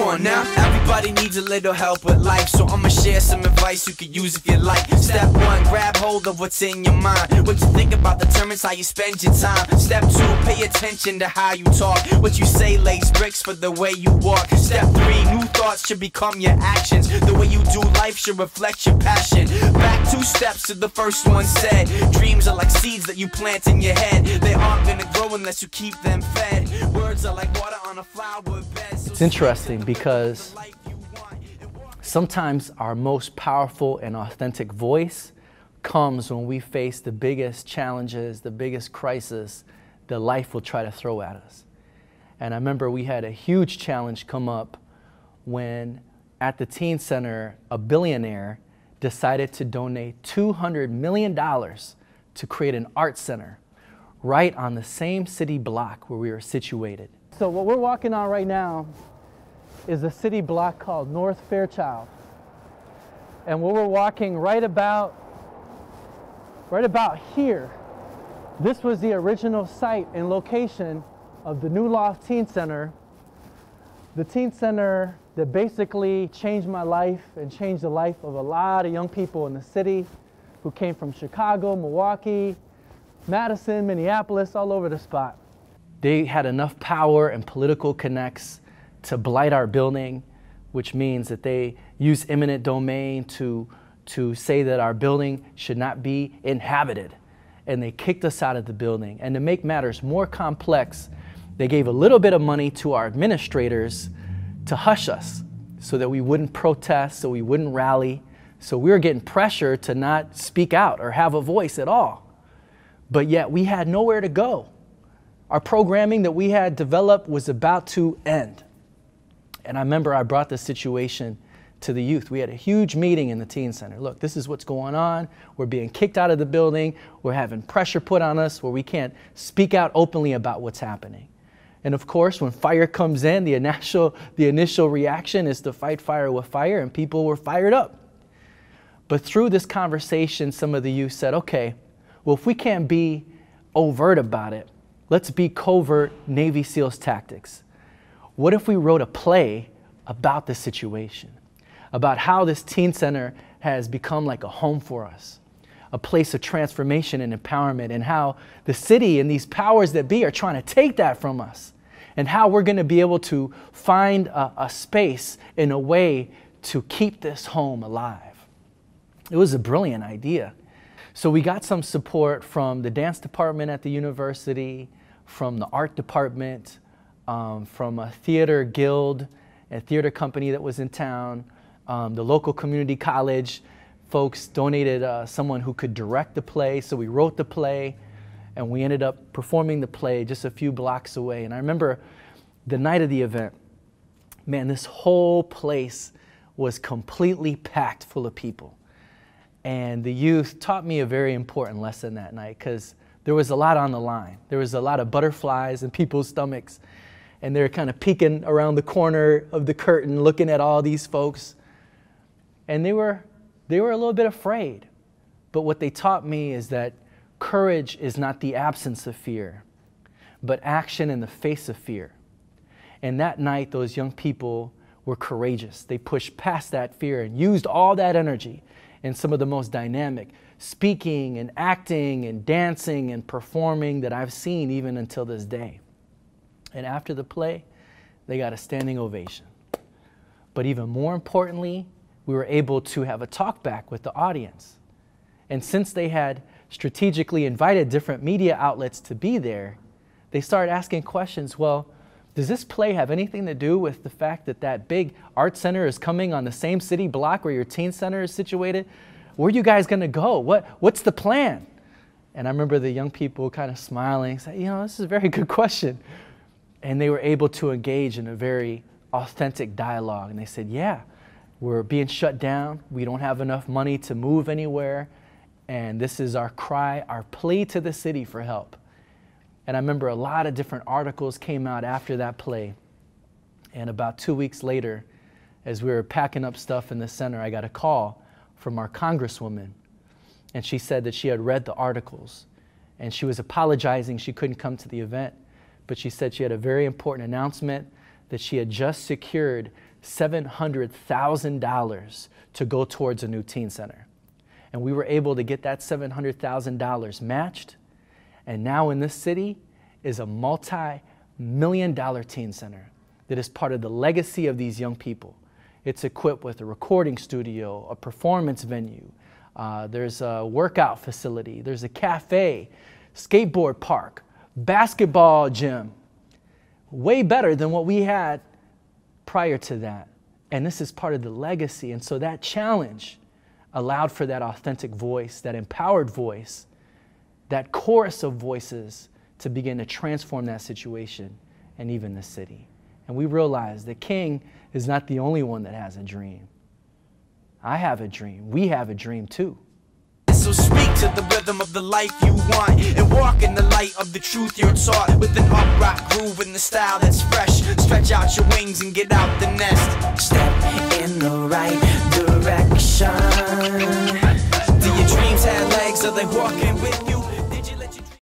on now. Everybody needs a little help with life, so I'ma share some advice you could use if you like. Step 1, grab hold of what's in your mind. What you think about determines how you spend your time. Step 2, pay attention to how you talk. What you say lays bricks for the way you walk. Step 3, new thoughts should become your actions. The way you do life should reflect your passion. Back 2 steps to the first one said. Dreams are like seeds that you plant in your head. They aren't gonna grow unless you keep them fed. Words are like water on a flower bed. So it's interesting because sometimes our most powerful and authentic voice comes when we face the biggest challenges, the biggest crisis that life will try to throw at us. And I remember we had a huge challenge come up when at the Teen Center, a billionaire decided to donate $200 million to create an art center right on the same city block where we were situated. So what we're walking on right now is a city block called North Fairchild. And where we're walking right about here, this was the original site and location of the New Loft Teen Center. The Teen Center that basically changed my life and changed the life of a lot of young people in the city who came from Chicago, Milwaukee, Madison, Minneapolis, all over the spot. They had enough power and political connects to blight our building, which means that they use eminent domain to say that our building should not be inhabited. And they kicked us out of the building. And to make matters more complex, they gave a little bit of money to our administrators to hush us so that we wouldn't protest, so we wouldn't rally. So we were getting pressure to not speak out or have a voice at all. But yet we had nowhere to go. Our programming that we had developed was about to end. And I remember I brought this situation to the youth. We had a huge meeting in the Teen Center. Look, this is what's going on. We're being kicked out of the building. We're having pressure put on us where we can't speak out openly about what's happening. And of course, when fire comes in, the initial reaction is to fight fire with fire, and people were fired up. But through this conversation, some of the youth said, okay, well, if we can't be overt about it, let's be covert Navy SEALs tactics. What if we wrote a play about the situation, about how this Teen Center has become like a home for us, a place of transformation and empowerment, and how the city and these powers that be are trying to take that from us, and how we're going to be able to find a space in a way to keep this home alive. It was a brilliant idea. So we got some support from the dance department at the university, from the art department, from a theater guild, a theater company that was in town. The local community college folks donated someone who could direct the play, so we wrote the play, and we ended up performing the play just a few blocks away. And I remember the night of the event, man, this whole place was completely packed full of people. And the youth taught me a very important lesson that night, because there was a lot on the line. There was a lot of butterflies in people's stomachs, and they were kind of peeking around the corner of the curtain looking at all these folks. And they were a little bit afraid. But what they taught me is that courage is not the absence of fear, but action in the face of fear. And that night, those young people were courageous. They pushed past that fear and used all that energy in some of the most dynamic speaking and acting and dancing and performing that I've seen even until this day. And after the play, they got a standing ovation. But even more importantly, we were able to have a talk back with the audience. And since they had strategically invited different media outlets to be there, they started asking questions. Well, does this play have anything to do with the fact that that big art center is coming on the same city block where your Teen Center is situated? Where are you guys going to go? What's the plan? And I remember the young people kind of smiling, saying, you know, this is a very good question. And they were able to engage in a very authentic dialogue. And they said, yeah, we're being shut down. We don't have enough money to move anywhere. And this is our cry, our plea to the city for help. And I remember a lot of different articles came out after that play. And about 2 weeks later, as we were packing up stuff in the center, I got a call from our congresswoman. And she said that she had read the articles. And she was apologizing she couldn't come to the event. But she said she had a very important announcement that she had just secured $700,000 to go towards a new teen center. And we were able to get that $700,000 matched. And now in this city is a multi-million-dollar teen center that is part of the legacy of these young people. It's equipped with a recording studio, a performance venue. There's a workout facility. There's a cafe, skateboard park, basketball gym. Way better than what we had prior to that. And this is part of the legacy. And so that challenge allowed for that authentic voice, that empowered voice, that chorus of voices to begin to transform that situation and even the city. And we realized that King is not the only one that has a dream. I have a dream. We have a dream too. So speak to the rhythm of the life you want and walk in the light of the truth you're taught, with an upright groove and the style that's fresh. Stretch out your wings and get out the nest. Step in the right direction. Do your dreams have legs? Are they walking